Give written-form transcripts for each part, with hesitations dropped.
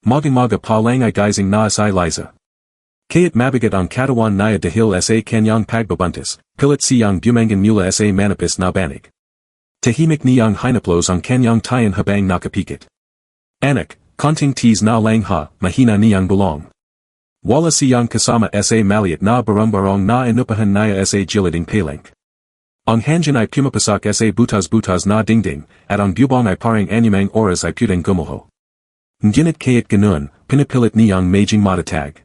Magang pa lang ay gising na asay liza. Kayat mabigat ang katawan naya dahil sa kanyang pagbabuntis, pilit siyang bumangan mula sa manipis na banig. Tahimik niyang hinaplos ang kanyang tayan habang nakapikit. Anak, konting tease na lang ha, mahina niyang bulong. Wala siyang kasama sa maliit na barang-barang na inupahan naya sa giliding palengke. Ang hangin ay pumapasak sa butas-butas na dingding, at ang bubong ay parang anyamang oras ay putang gumuho. Ngunit kayat ganun, pinipilit niyang maging matatag.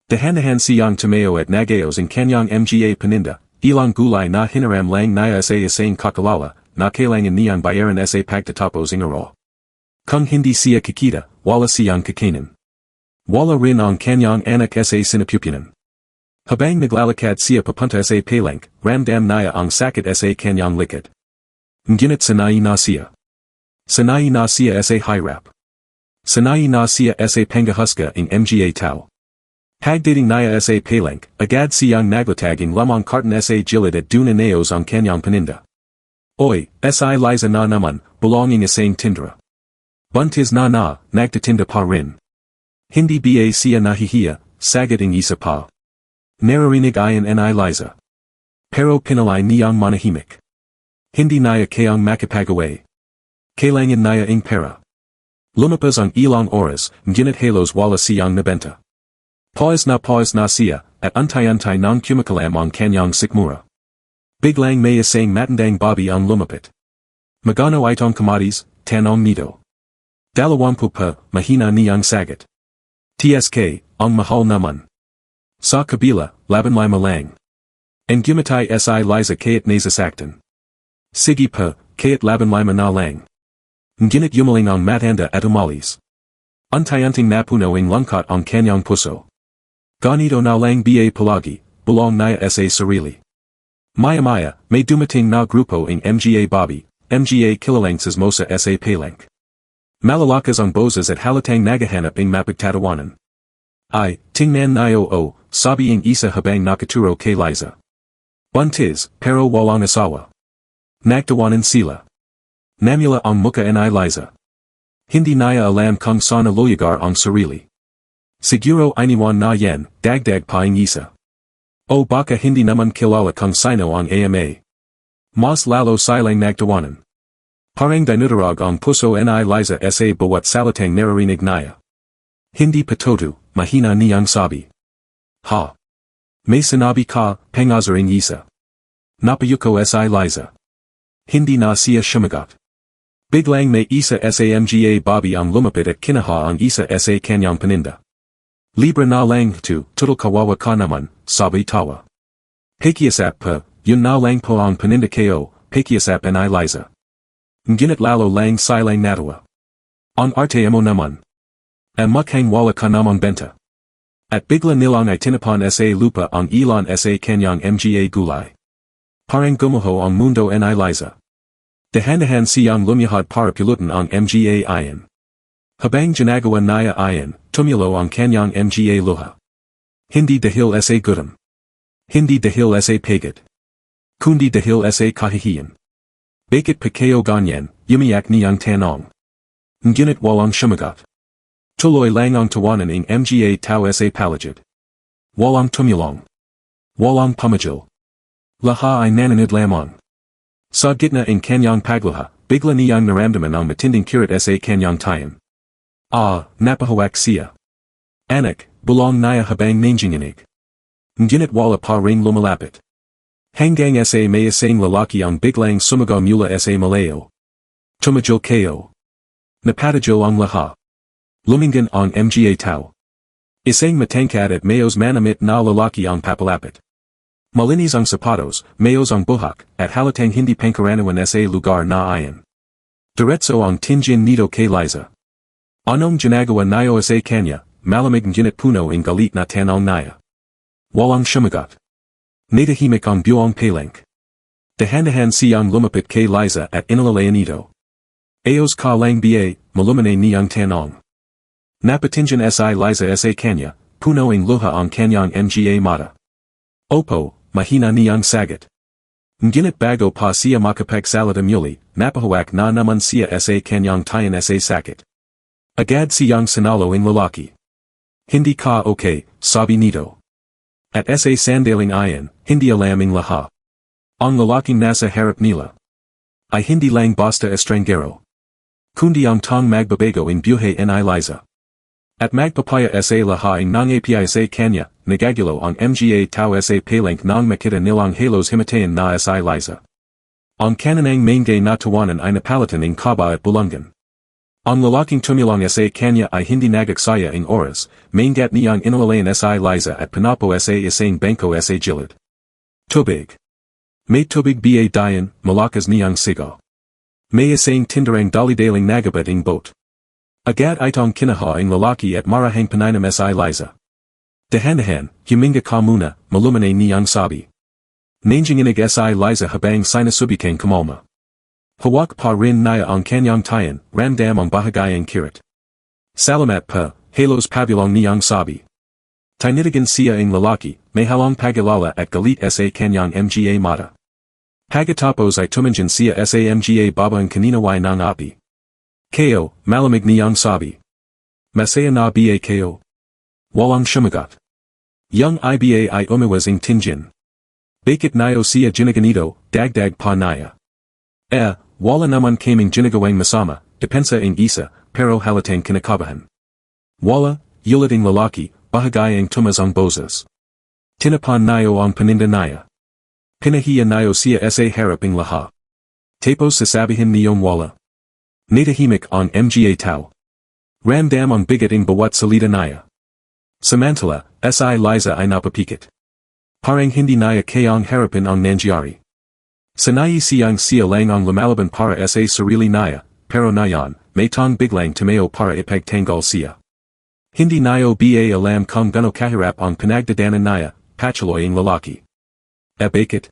Dahan-dahan siyang tumayo at nagayos ang kanyang mga paninda, ilang gulay na hinaram lang naya sa isang kakalala, na kailangan niyang bayaran sa pagtatapos ng araw. Kung hindi siya kikita, wala siyang kakainin. Wala rin ang kanyang anak sa sinapupunan. Habang naglalakad siya papunta sa palengke, ramdam naya ang sakit sa kanyang likod. Ngunit sanay na siya. Sanay na siya sa hirap. Sanay na siya sa panghahusga ng mga tao. Pagdating naya sa palengke, agad siyang naglatag ang lamang karton sa gilid at dunanaos ang kanyang paninda. Oy, si Liza na naman, belonging isang tindra. Buntis na nagtitinda pa rin. Hindi ba siya nahihiya, sagad ang isa pa. Naririnig ayon ni Liza. Pero pinalay niyang manahimik. Hindi naya kayang makipag-away. Kailangan naya ang pera. Lumapas ang ilang oras, ngunit halos wala siyang nabenta. Pause na siya, at antay-antay nang kumakalam ang kanyang sikmura. Biglang may isang matinding babae ang lumapit. Magano itong commodities, tanong nito. 20 pa, mahina niyang sagot. TSK, ang mahal naman. Sa kabila, 15 lang. Ang gumatay si Liza kayat nasasaktan. Sige pa, kayat 15 na lang. Ngunit yumaling ang matanda at umalis. Antay-anting napuno ang lungkot ang kanyang puso. Ganito na lang ba palagi, bulong naya sa sarili. Maya-maya, may dumating na grupo ng mga babae, mga kilalang sismosa sa palengke. Malalakas ang boses at halatang nagahanap ng mapagtatawanan. Ay, tingnan niyo sabi ang isa habang nakaturo kay Liza. Buntis, pero walang asawa. Nagtawanan sila. Namula ang muka ni Liza. Hindi naya alam kung saan lugar ang sarili. Siguro iniwan na yan, dagdag pa ang isa. O baka hindi naman kilala kung sino ang ama. Mas lalo silang nagtawanan. Parang dinuturog ang puso ni Liza sa bawat salitang naririnig niya. Hindi patoto, mahina niyang sabi. Ha! May sinabi ka, pangazaring isa. Napayuko si Liza. Hindi na siya sumagot. Biglang may isa sa mga babae ang lumapit at kinaha ang isa sa kanyang paninda. Libre na lang to, total kawawa ka naman, sabi tawa. Pakiusap pa, yun na lang po ang paninda ko, pakiusap ni Liza. Ngunit lalo lang silang natawa. Ang arte mo naman. Ang mukhang wala ka namang benta. At bigla nilang ay tinapan sa lupa ang ilan sa kanyang mga gulay. Parang gumuho ang mundo ni Liza. Dahan-dahan siyang lumiyahad para pulutan ang mga ayan. Habang ginagawa niya ayan, tumulo ang kanyang mga luha. Hindi dahil sa gutom. Hindi dahil sa pagod. Kundi dahil sa kahihiyan. Bakit pa kayo ganyan, yumiyak niyang tanong. Ngunit walang sumagot. Tuloy lang ang tawanan ng mga tao sa palagid. Walang tumulong. Walang pumajil. Lahat ay nanonood lamang. Sa gitna ng kanyang pagluha, bigla niyang naramdaman ang matinding kirit sa kanyang tayan. Napahawak siya. Anak, bulong niya habang nanginginig. Ngunit wala pa rin lumalapit. Hanggang sa may isang lalaki ang biglang sumagaw mula sa malayo. Tumajil kayo. Napatajil ang lahat. Lumingan ang mga tao. Isang matangkad at mayos manamit na lalaki ang papalapit. Malinis ang sapatos, mayos ang buhok, at halatang hindi pangkaraniwan sa lugar na ayan. Diretso ang tingin nito kay Liza. Anong ginagawa niyo sa kanya, malamig ngunit puno ang galit na tanong niya. Walang sumagot. Natahimik ang buong palengke. Dahan-dahan siyang lumapit kay Liza at inalalayan ito. Ayos ka lang ba, malumanay niyang tanong. Napatingin si Liza sa kanya, puno ang luha ang kanyang mga mata. Opo, mahina niyang sagot. Ngunit bago pa siya makapagsalita muli, napahawak na naman siya sa kanyang tayan sa sakit. Agad siyang sinalo ng lalaki. Hindi ka okay, sabi nito. At sa sandaling ayan, hindi alam ng lahat. Ang lalaking nasa harap nila ay hindi lang basta estranggero, kundi ang tang magbabago in buhay ni Liza. At magpapaya sa lahat ng API sa kanya, nagagulo ang mga tao sa palengke nang makita nilang halos himatayan na sa Liza. Ang kanilang maingay na tawanan ay napalitan ng kaba at bulungan. Ang lalaking tumulong sa kanya ay hindi nagaksaya ng oras, maingat niyang inalayan sa Liza at pinapo sa isang bangko sa gilid. Tubig. May tubig ba dayan, malakas niyang sigaw. May isang tinderang dali-daling nagabat ng boat. Agad itong kinaha ng lalaki at marahang pinainam sa Liza. Dahan-dahan, huminga ka muna, malumanay niyang sabi. Nanginginig sa Liza habang sinasubikang kumalma. Hawak pa rin niya ang kanyang tayan, ramdam ang bahagayang kirit. Salamat pa, halos pabilong niyang sabi. Tinitigan siya ang lalaki, may halong pagilala at galit sa kanyang mga mata. Pagkatapos ay tumanjan siya sa mga babaeng kaninaway ng api. Kayo, malamig niyang sabi. Masaya na ba kayo? Walang sumagot. Yung iba ay umiwas ng tinjan. Bakit niyo siya ginaganito, dagdag pa niya. Wala naman kaming ginagawang masama, depensa ng isa, pero halatang kinakabahan. Wala, yulat ng lalaki, bahagayang tumas ang boses. Tinapan niyo ang paninda niya. Pinahiya niyo siya sa harap ng lahat. Tapos sasabihin niyong wala. Natahimik ang mga tao. Ramdam ang bigat ng bawat salita niya. Samantala, si Liza ay napapikit. Parang hindi niya kayang harapin ang nangyayari. Sanay siyang siya lang ang lumalaban para sa sarili niya, pero nayan, may tang biglang tumayo para ipagtanggol siya. Hindi niyo ba alam kung gano kahirap ang pinagdadanan niya, patuloy ang lalaki. Bakit?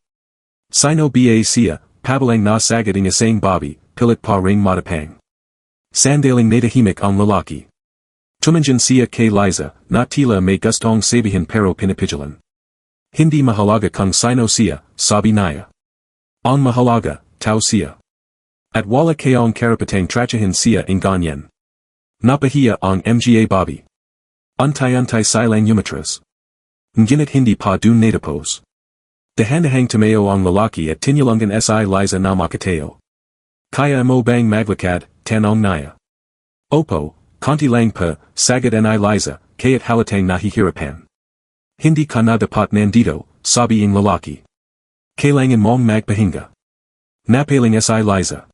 Sino ba siya, pabalang na sagad ng isang babi, pilit pa ring matapang. Sandaling natahimik ang lalaki. Tumanjan siya kay Liza, na tila may gustong sabihin pero pinipigilan. Hindi mahalaga kung sino siya, sabi niya. Ang mahalaga, tao siya. At wala kayong karapatang trachahin siya ng ganyan. Napahiya ang mga babi. Antay-antay silang umatras. Ngunit hindi pa dun natapos. Dahan-dahang tumayo ang lalaki at tinulungan si Liza na makatayo. Kaya mo bang maglakad, tanong niya. Opo, konti lang pa, sagad ni Liza, kaya't halatang nahihirapan. Hindi ka na dapat nandito, sabi ng lalaki. Kailangan mong magpahinga. Napaling si Liza.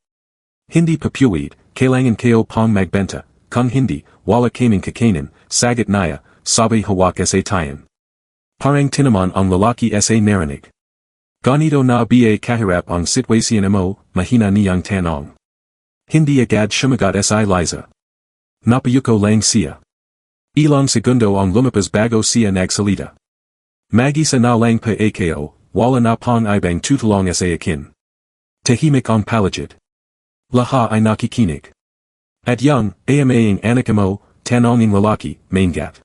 Hindi papuwid, kailangan kayo pang magbenta, kung hindi, wala kaming kakainin, sagad niya, sabi hawak sa tayan. Parang tinaman ang lalaki sa narinig. Ganito na ba kahirap ang sitwasyon mo, mahina niyang tanong. Hindi agad sumagot si Liza. Napayuko lang siya. Ilang segundo ang lumapas bago siya nagsalita. Mag-isa na lang pa ako, wala na pang ibang tutulong sa akin. Tahimik ang paligid. Lahat ay nakikinig. At yung, ang anak mo, tanong ng lalaki, maingat.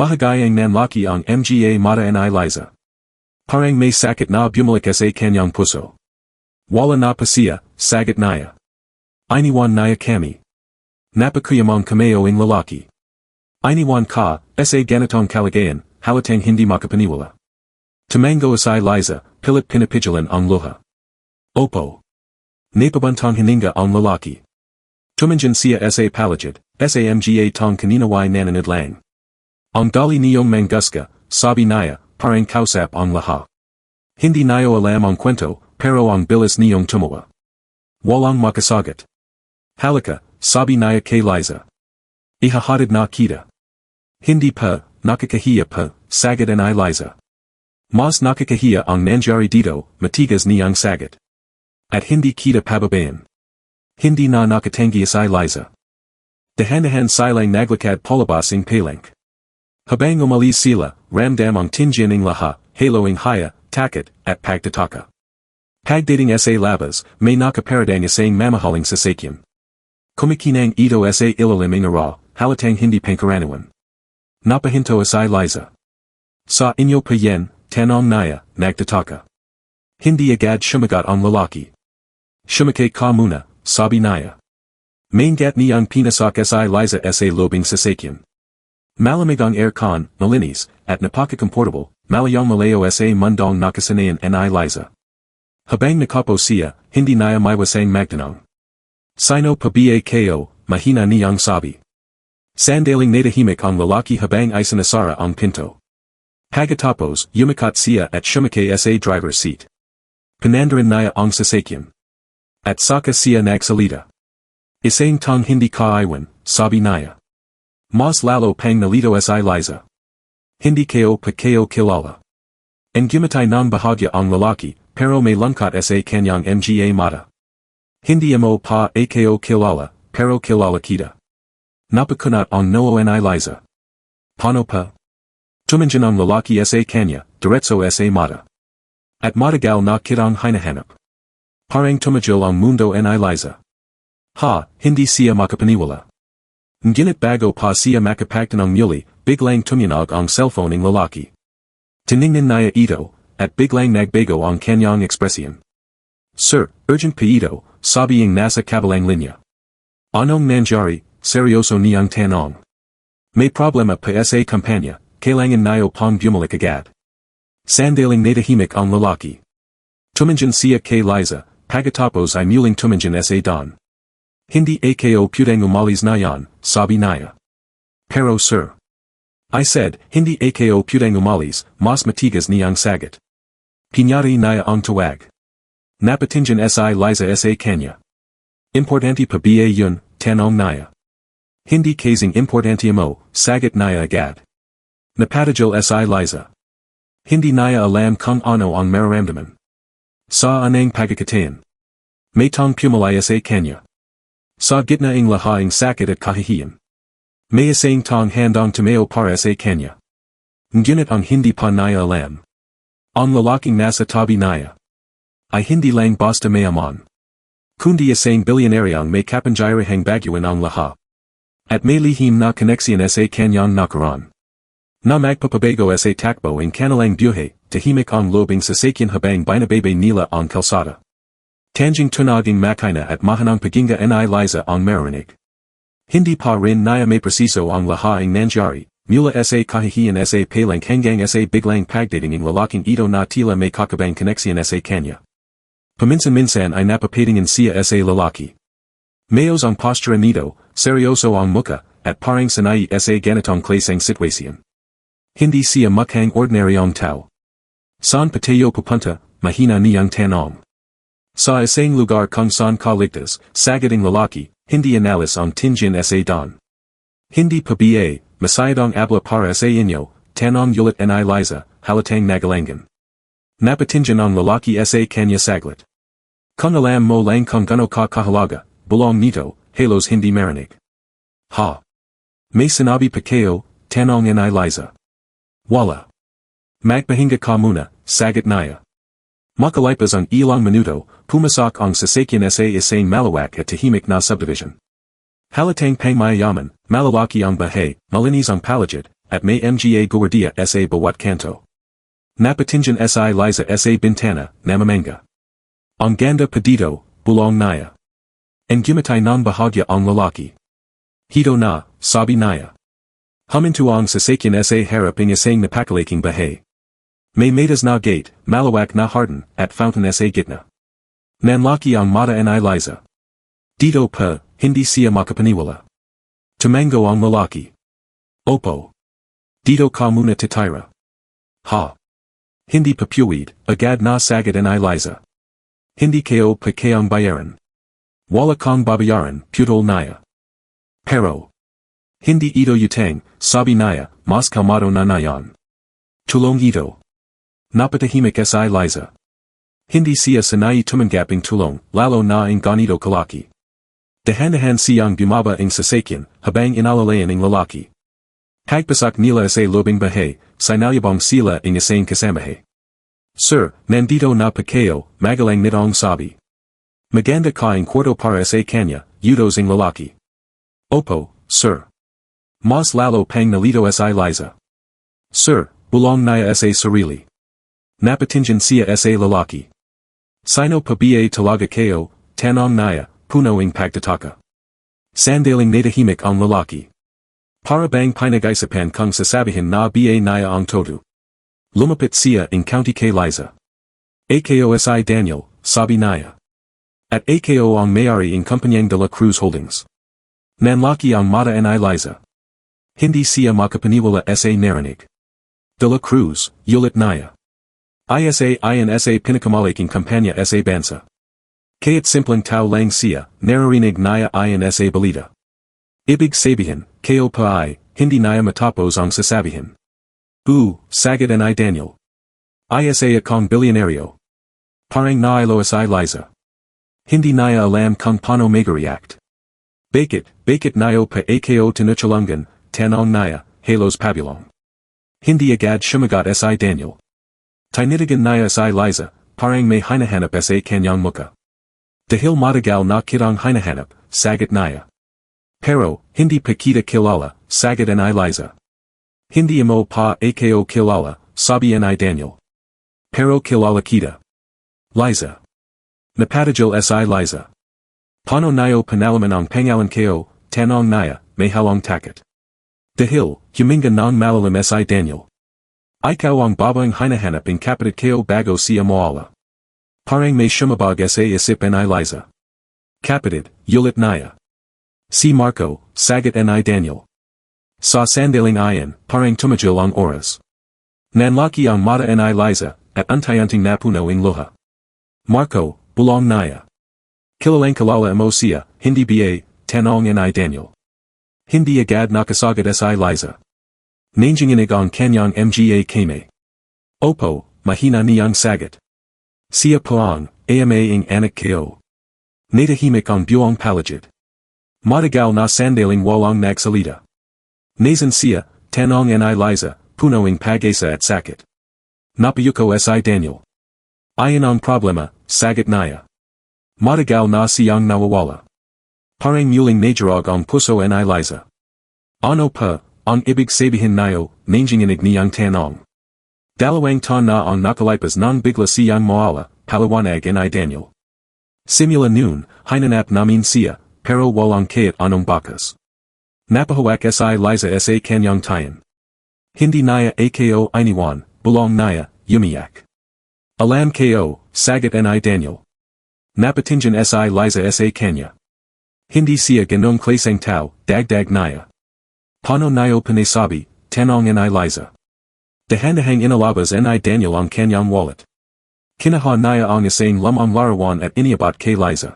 Bahagayang nanlaki ang mga mata ni Liza. Parang may sakit na bumalik sa kanyang puso. Wala na pa siya, sagat niya. Iniwan niya kami. Napakuyamang kameo ng lalaki. Iniwan ka, sa ganitong kalagayan, halatang hindi makapaniwala. Tumango si Liza, pilit pinapigilan ang luha. Opo. Napabantang hininga ang lalaki. Tumanjan siya sa paligid, sa mga tong kaninaway nananad lang. Ang dali niyong manguska, sabi niya, parang kausap ang lahat. Hindi niyo alam ang kwento, pero ang bilis niyong tumawa. Walang makasagot. Halika, sabi niya kay Liza. Ihahatid na kita. Hindi pa, nakakahiya pa, sagad ni Liza. Mas nakakahiya ang nangyari dito, matigas niyang sagot. At hindi kita pababayan. Hindi na nakatangi si Liza. Dahan-dahan silang naglakad palabas ng palengke. Habang umalis sila, ramdam ang tinjan ng lahat, halo ng haya, takot, at pagtataka. Pagdating sa labas, may nakaparadang isang mamahaling sasakyan. Kumikinang ito sa ilalim ng araw, halatang hindi pangkaraniwan. Napahinto si Liza. Sa inyo pa yan, tanong niya, nagtataka. Hindi agad sumagot ang lalaki. Sumakay ka muna, sabi niya. Maingat niyang pinasak si Liza sa lobing sasakyan. Malamig ang aircon, malinis, at napaka-comfortable, malayang malayo sa mundong nakasanayan ni Liza. Habang nakapo siya, hindi niya maiwasang magtanong. Sino pa ba kayo, mahina niyang sabi. Sandaling natahimik ang lalaki habang isinasara ang pinto. Pagkatapos, yumakat siya at shumakay sa driver's seat. Pinandaran niya ang sasakyan. At saka siya nagsalita. Isang tong hindi kaiwan, sabi niya. Mas lalo pang nalito si Liza. Hindi kayo pa kayo kilala. Ang gimatay ng bahagya ang lalaki, pero may lungkot sa kanyang mga mata. Hindi mo pa kayo kilala, pero kilala kita. Napakunat ang noo ni Liza. Paano pa? Tumanjan ang lalaki sa kanya, diretso sa mata. At matagal na kitang hinahanap. Parang tumajil ang mundo ni Liza. Ha, hindi siya makapaniwala. Ngunit bago pa siya makapagtanong muli, biglang tumunog ang cellphone ng lalaki. Tiningnan niya ito, at biglang nagbago ang kanyang ekspresyon. Sir, urgent pa ito, sabi ang nasa kabilang linya. Anong nangyari, seryoso niyang tanong. May problema pa sa kampanya, kailangan niyo pang bumalik agad. Sandaling natahimik ang lalaki. Tumanjan siya kay Liza, pagkatapos ay muling tumanjan sa Don. Hindi ako pwedeng umalis na yan, sabi niya. Pero sir. I said, hindi ako pwedeng umalis, mas matigas niyang sagot. Pinyari niya ang tawag. Napatinjan si Liza sa kanya. Importante pa ba yun, tanong niya. Hindi kasing importante mo, sagot niya agad. Napatigil si Liza. Hindi niya alam kung ano ang mararamdaman. Sa anang pagkakataon. May tong pumalaya sa kanya. Sa gitna ng lahaing sakit at kahihiyan. May isang tong handang tumayo para sa kanya. Ngunit ang hindi pa niya alam. Ang lalaking nasa tabi niya. Ay hindi lang basta mayaman. Kundi isang bilyonaryong may kapangyarihang baguhin ang lahat. At may lihim na koneksyon sa kanyang nakaraan. Na magpapabago sa takbo ang kanilang buhay, tahimik ang lobing sasakyan habang binababay nila ang kalsada. Tanjing tunaging makina at mahanang paginga ni Liza ang marinig. Hindi pa rin niya may presiso ang lahaing nangyari, mula sa kahihiyan sa palengke hanggang sa biglang pagdating ng lalaking ito na tila may kakabang koneksyon sa kanya. Paminsan-minsan ay napapatingin siya sa lalaki. Mayos ang postura nito, seryoso ang muka, at parang sanay sa ganitong klaseng sitwasyon. Hindi siya mukhang ordinaryong tao. Saan pa tayo pupunta, mahina niyang tanong. Sa isang lugar kung saan kaligtas, sagading lalaki, hindi analis ang tinjin sa Don. Hindi pa ba, masayadong abla para sa inyo, tanong ulit ni Liza, halatang nagalangan. Napatinjan ang lalaki sa kanya saglit. Kung alam mo lang kung gano ka kahalaga, bulong nito, halos hindi marinig. Ha? May sinabi pa kayo, tanong ni Liza. Wala. Magpahinga ka muna, sagot niya. Makalipas ang ilang minuto, pumasak ang sasakyan sa isang malawak at tahimik na subdivision. Halatang pangmayaman, malalaki ang bahay, malinis ang paligid, at may mga guwardiya sa bawat kanto. Napatinjan si Liza sa bintana, namamanga. Ang ganda pa dito, bulong niya. Ang gimatay ng bahagya ang lalaki. Hito na, sabi niya. Huminto ang sasakyan sa harap ng isang napakalaking bahay. May metas na gate, malawak na harden, at fountain sa gitna. Nanlaki ang mata ni Liza. Dito pa, hindi siya makapaniwala. Tumango ang lalaki. Opo. Dito ka muna titira. Ha. Hindi pa puwid, agad na sagad ni Liza. Hindi kayo pa kayang bayaran. Wala kang babayaran, putol niya. Pero. Hindi ito utang, sabi niya, mas kalmado na yan. Tulong ito. Napatahimik si Liza. Hindi siya sanay tumanggaping tulong, lalo na ang ganito kalaki. Dahan-dahan siyang bumaba ang sasakyan, habang inalalayan ang lalaki. Pagpasak nila sa lobing bahay, sinalubong sila ang isang kasamahay. Sir, nandito na pa kayo, magalang nitong sabi. Maganda ka ang kwarto para sa kanya, yudos ang lalaki. Opo, sir. Mas lalo pang nalito si Liza. Sir, bulong niya sa sarili. Napatinjan siya sa lalaki. Sino pa ba talaga kayo, tanong niya, puno ang pagtataka. Sandaling natahimik ang lalaki. Para bang pinag-isipan kung sasabihin na ba niya ang todo. Lumapit siya in County kay Liza. AKOSI Daniel, sabi niya. At AKO ang may-ari in Kumpanyang de la Cruz Holdings. Nanlaki ang mata ni Liza. Hindi siya makapaniwala sa narinig. De la Cruz, yulit niya. INSA pinakamalaking kampanya sa bansa. Kaya't simpleng tao lang siya, naririnig niya INSA balita. Ibig sabihin, kayo pa ay, hindi niya matapos ang sasabihin. Sagad ni Daniel. Isa akong bilyonaryo. Parang nailo si Liza. Hindi niya alam kung paano mag-react. Bakit niyo pa ako tinutulungan, tanong niya, halos pabulong. Hindi agad sumagot si Daniel. Tinitigan niya si Liza, parang may hinahanap sa kanyang muka. Dahil matagal na kitang hinahanap, sagot niya. Pero, hindi pa kita kilala, sagot ni Liza. Hindi mo pa ako kilala, sabi ni Daniel. Pero kilala kita. Liza. Napatigil si Liza. Paano niyo panalaman ang pangalan ko, tanong niya, may halong takot. Dahil, huminga ng malalim si Daniel. Ikaw ang babaeng hinahanap in kapatid ko bago siya mawala. Parang may sumabog sa isip ni Liza. Kapatid, yulit niya. Si Marco, sagot ni Daniel. Sa sandaling iyon, parang tumigil ang oras. Nanlaki ang mata ni Liza, at unti-unting napuno ang luha. Marco, bulong niya. Kilalang kilala mo siya, hindi ba, tanong ni Daniel. Hindi agad nakasagot si Liza. Nanginginig ang kanyang mga kame. Opo, mahina niyang sagot. Siya poang, ama ang anak ko. Natahimik ang buong paligid. Matagal na sandaling walang nagsalita. Nasan siya, tanong ni Liza, puno ang pag-asa at sakit. Napayuko si Daniel. Ayon ang problema, sagot niya. Matagal na siyang nawawala. Parang muling nadarog ang puso ni Liza. Ano pa, ang ibig sabihin niyo, nanginginig niyang tanong. Dalawang taon na ang nakalipas nang bigla siyang mawala, paliwanag ni Daniel. Simula noon, hinanap namin siya, pero walang kahit anong bakas. Napahawak si Liza sa kanyang tayan. Hindi niya ako iniwan, bulong niya, umiyak. Alam ko, sagot ni Daniel. Napatingin si Liza sa kanya. Hindi siya ganong klaseng tao, dagdag niya. Paano niyo pinasabi, tanong ni Liza. Dahan-dahang inalabas ni Daniel ang kanyang wallet. Kinaha niya ang isang lamang larawan at iniabot kay Liza.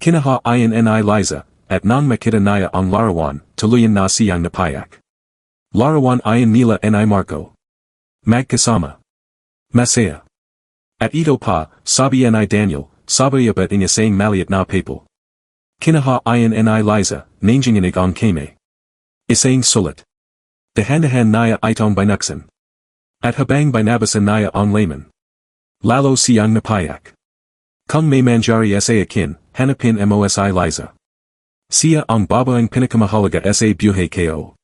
Kinaha ayon ni Liza, at nang makita niya ang larawan, tuluyan na siyang napayak. Larawan ayon nila ni Marco. Magkasama. Masaya. At ito pa, sabi ni Daniel, sabayabat in isang maliit na papel. Kinaha ayon ni Liza, nanginginig ang kame. Isang sulat. Dahan-dahan niya itong binuksan. At habang binabasan niya ang laman. Lalo siyang napayak. Kung may mangyayari sa akin, hanapin mo si Liza. Siya ang babaeng pinakamahalaga sa buhay ko.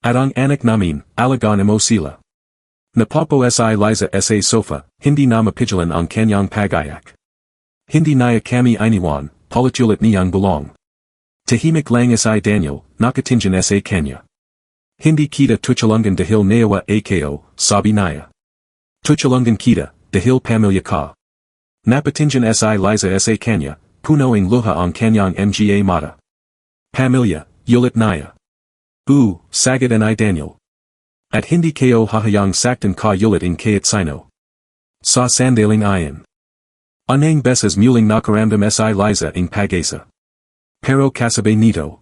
At ang anak namin, alagaan mo sila. Napapo si Liza sa sofa, hindi na mapigilan ang kanyang pag-ayak. Hindi niya kami iniwan, palitulad niyang bulong. Tahimik lang si Daniel, nakatingin sa kanya. Hindi kita tutulungan dahil nawa ako, sabi niya. Tutulungan kita, dahil pamilya ka. Napatingin si Liza sa kanya, puno ang luha ang kanyang mga mata. Pamilya, yulit niya. Sagot ni Daniel. At hindi ko hahayang saktan ka yulit in kahit sino. Sa sandaling iyon. Anang beses muling nakaramdam si Liza in pag-asa. Pero kasabay nito.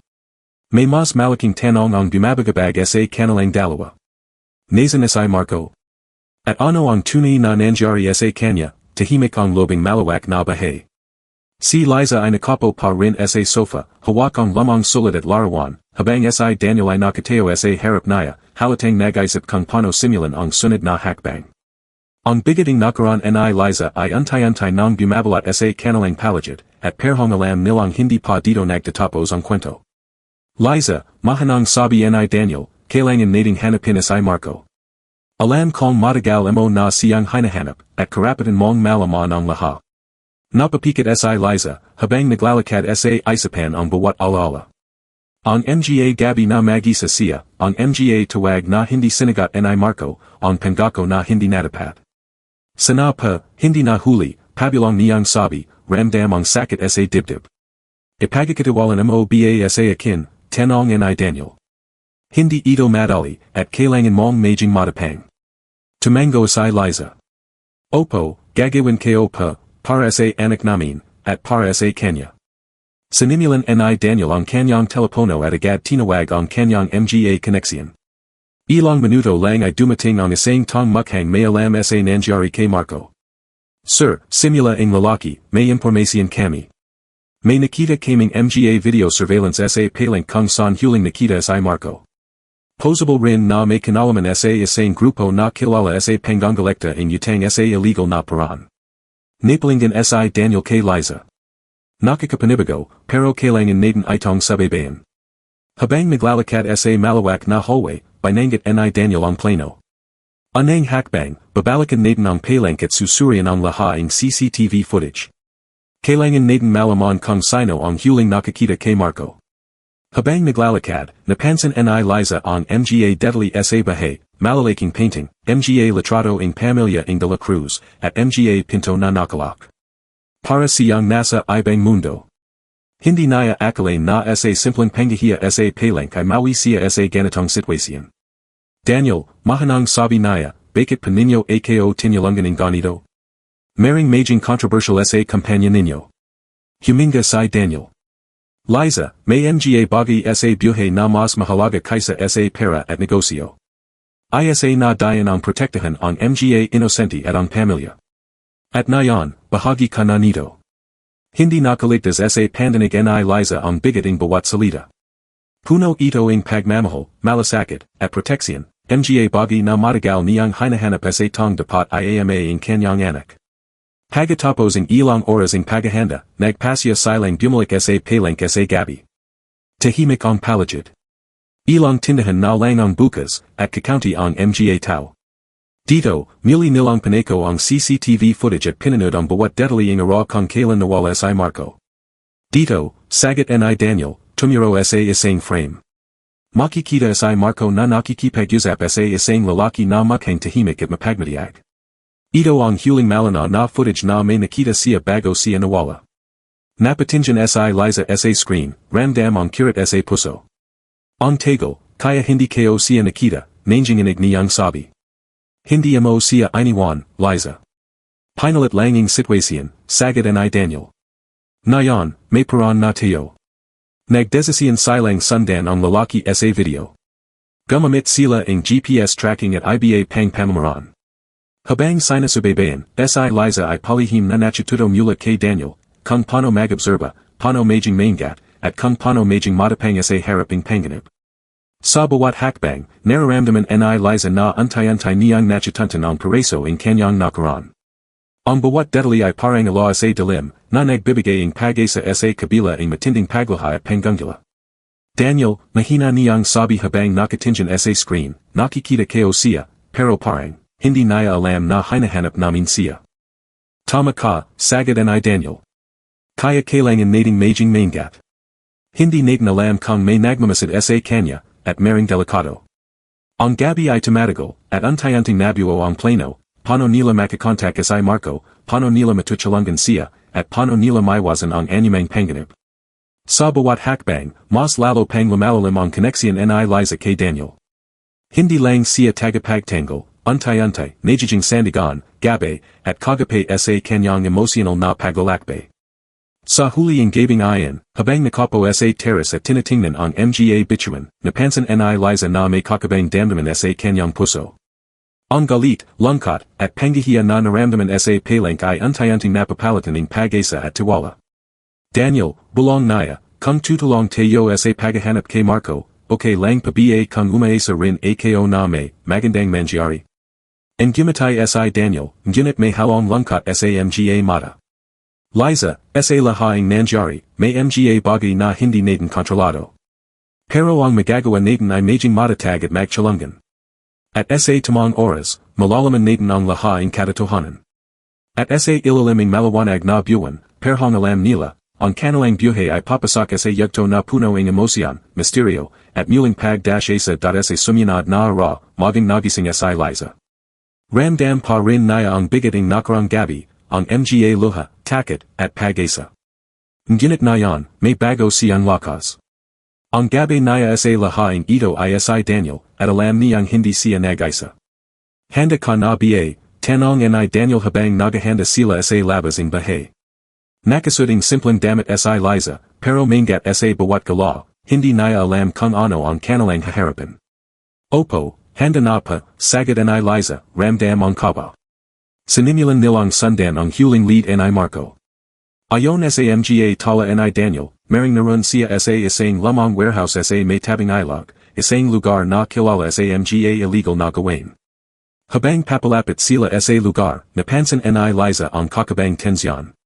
May mas malaking tanong ang bumabagabag sa kanilang dalawa. Nasan si Marco? At ano ang tunay na nangyari sa kanya, tahimik ang lobing malawak na bahay. Si Liza ay nakapo pa rin sa sofa, hawak ang lamang sulat at larawan, habang si Daniel ay nakatayo sa harap niya, halatang nag-isip kung paano simulan ang sunod na hakbang. Ang bigating nakaraan ni Liza ay antay-antay nang bumabalat sa kanilang paligid, at perhong alam nilang hindi pa dito nagtatapos ang kwento. Liza, mahanang sabi ni Daniel, kailangan nating hanapin si Marco. Alam kong matagal mo na siyang hinahanap, at karapatan mong malaman ang lahat. Napapikit si Liza, habang naglalakad sa isipan ang bawat alaala. Ang mga gabi na mag-isa siya, ang mga tawag na hindi sinagot ni Marco, ang pangako na hindi natapat. Sana pa, hindi na huli, pabilang niyang sabi, ramdam ang sakit sa dibdib. Ipagkakatiwalan mo ba sa akin, tanong ni Daniel. Hindi ito madali, at kailangan mong maging matapang. Tumango si Liza. Opo, gagawin ko pa, para sa anak namin, at para sa kanya. Sinimulan ni Daniel ang kanyang telepono at agad tinawag ang kanyang mga koneksyon. Ilang minuto lang ay dumating ang isang tong mukhang may alam sa nangyari kay Marco. Sir, simula ang lalaki, may impormasyon kami. May nakita kaming mga video surveillance sa palengke kung saan huling nakita si Marco. Possible rin na may kinalaman sa isang grupo na kilala sa panggangalekta ang utang sa illegal na paraan. Napalingan si Daniel kay Liza. Nakakapanibago, pero kailangan natin itong sababayan. Habang maglalakad sa malawak na hallway, binanggit ni Daniel ang plano. Anang hakbang, babalikan natin ang palengke at susurian ang lahat ng CCTV footage. Kailangan natin malaman kung sino ang huling nakakita kay Marco. Habang naglalakad, napansin ni Liza ang mga detalye sa bahay, malalaking painting, mga litrato ng pamilya ng De La Cruz, at mga pinto na nakalak. Para siyang nasa ibang mundo. Hindi niya akalain na sa simpleng panghihiya sa palengke ay mawi siya sa ganitong sitwasyon. Daniel, mahanang sabi niya, bakit pa ninyo ako tinulungan ng ganito? Maring maging controversial sa kampanya ninyo. Huminga si Daniel. Liza, may mga bagay sa buhay na mas mahalaga kaysa sa pera at negosyo. Isa na dayan ang protektahan ang mga inosente at ang pamilya. At ngayon, bahagi ka na nito. Hindi nakaligtas sa pandanig ni Liza ang bigating bawat salita. Puno ito ang pagmamahal, malasakit, at proteksyon, mga bagay na matagal niyang hinahanap sa tong dapat iama ang kanyang anak. Pagkatapos ang ilang oras ang paghahanda, nagpasya silang bumalik sa palengke sa gabi. Tahimik ang paligid. Ilang tindahan na lang ang bukas, at kakaunti ang mga tao. Dito, muli nilang pinako ang CCTV footage at pinanood ang bawat detalye ng araw kung kailan nawala si Marco. Dito, sagot ni Daniel, tumiro sa isang frame. Makikita si Marco na nakikipag-usap sa isang lalaki na mukhang tahimik at mapagmatiyag. Ito ang huling malinaw na footage na may nakita siya bago siya nawala. Napatingin si Liza sa screen, ramdam ang kirat sa puso. Ang tagal, kaya hindi ko siya nakita, nanginginig niyang sabi. Hindi mo siya iniwan, Liza. Pinalit lang ang sitwasyon, sagot ni Daniel. Ngayon, may paraan na tayo. Nagdesisyon silang sundan ang lalaki sa video. Gumamit sila ang GPS tracking at iba pang pamamaraan. Habang sinasubaybayan, si Liza ay palihim na natututo mula kay Daniel, kung paano mag-obserba, paano maging maingat, at kung paano maging matapang sa haraping panganib. Sa bawat hakbang, nararamdaman ni Liza na antay-antay niyang natutuntan ang preso ang kanyang nakaraan. Ang bawat detalye ay parang alaw sa dilim, na nagbibigay ang pag-asa sa kabila ang matinding paglaha at panggungula. Daniel, mahina niyang sabi habang nakatingin sa screen, nakikita ko siya, pero parang, hindi niya alam na hinahanap namin siya. Tama ka, sagot ni Daniel. Kaya kailangan nating maging maingat. Hindi natin alam kung may nagmamasid sa kanya, at maring delikado. Ang gabi ay tumatagal, at antay-anting nabuo ang plano, paano nila makakontak si Marco, paano nila matutulungan siya, at paano nila maiwasan ang anumang panganib. Sa bawat hakbang, mas lalo pang lumalalim ang koneksyon ni Liza kay Daniel. Hindi lang siya tagapagtanggol, antay-antay, nagiging sandigan, gabi, at kagapay sa kanyang emosyonal na paglalakbay. Sa huli ang gabing ayan, habang nakapo sa terrace at tinitingnan ang mga bituan, napansin ni Liza na may kakabang damdaman sa kanyang puso. Ang galit, lungkot, at panghihiya na naramdaman sa palengke ay antay-anting napapalitan ng pag-asa at tiwala. Daniel, bulong niya, kung tutulong tayo sa paghahanap kay Marco, okay lang pa ba kung umaasa rin ako na may magandang mangyayari. Ang gumatay si Daniel, ngunit may halong lungkot sa mga mata. Liza, sa lahaing nangyari, may mga bagay na hindi natin kontrolado. Pero ang magagawa natin ay maging matatag at magtulungan. At sa tamang oras, malalaman natin ang lahaing katotohanan. At sa ilaliming maliwanag na buwan, perhong alam nila, ang kanilang buhay ay papasok sa yugto na puno ng emosyon, misteryo, at muling pag-asa sa sumunod na araw, maging nagising sa Liza. Ramdam pa rin niya ang bigating nakarang gabi, ang mga luha, takot, at pag-asa. Ngunit ngayon, may bago siyang lakas. Ang gabi niya sa lahaing ito ay si Daniel, at alam niyang hindi siya nag-isa. Handa ka na ba, tanong ni Daniel habang naghahanda sila sa labas ng bahay. Nakasuding simpleng damit si Liza, pero mangat sa bawat galaw, hindi niya alam kung ano ang kanilang haharapin. Opo, handa na pa, sagad ni Liza, ramdam ang kaba. Sinimulan nilang sundan ang huling lead ni Marco. Ayon sa mga tala ni Daniel, maring naroon siya sa isang lamang warehouse sa may tabing ilog, isang lugar na kilala sa mga illegal na gawain. Habang papalapit sila sa lugar, napansin ni Liza ang kakabang tensyon.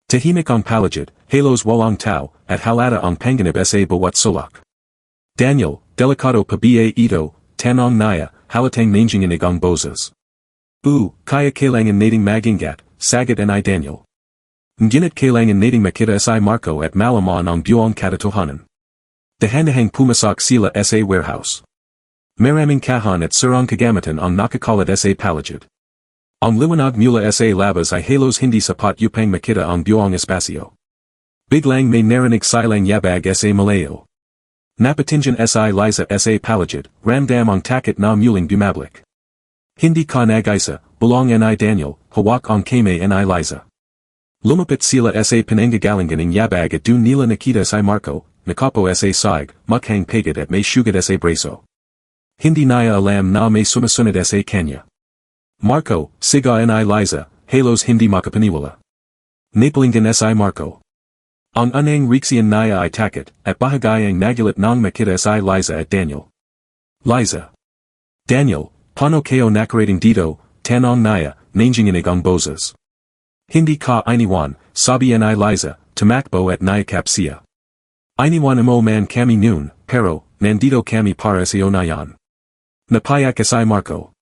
Tahimik ang paligid, halos walang tao, at halata ang panganib sa bawat sulok. Daniel, delikado pa ba ito, tanong niya, halatang nanginginig ang boses. Kaya kailangan nating magingat, sagad ni Daniel. Ngunit kailangan nating makita si Marco at malaman ang buong katotohanan. Dahan-dahang pumasok sila sa warehouse. Maraming kahon at surang kagamitan ang nakakalat sa paligid. Ang liwanag mula sa labas ay halos hindi sapat upang makita ang buong espasyo. Biglang may narinig silang yabag sa malayo. Napatingin si Liza sa paligid, ramdam ang takot na muling bumabalik. Hindi ka nag-isa, bulong ni Daniel, hawak ang kamay ni Liza. Lumapit sila sa pinanggagalingan ng yabag at dun nila nakita si Marco, nakapo sa sag, mukhang pagod at may sugat sa braso. Hindi niya alam na may sumusunod sa kanya. Marco, siga ni Liza, halos hindi makapaniwala. Napalingan si Marco. Ang anang reaksyon niya ay takot, at bahagayang nagulat nang makita si Liza at Daniel. Liza. Daniel, paano kayo nakarating dito, tanong niya, nanginginig ang boses. Hindi ka iniwan, sabi ni Liza, tumakbo at nayakap siya. Iniwan mo man kami noon, pero, nandito kami para sa iyo ngayon. Napayak si Marco.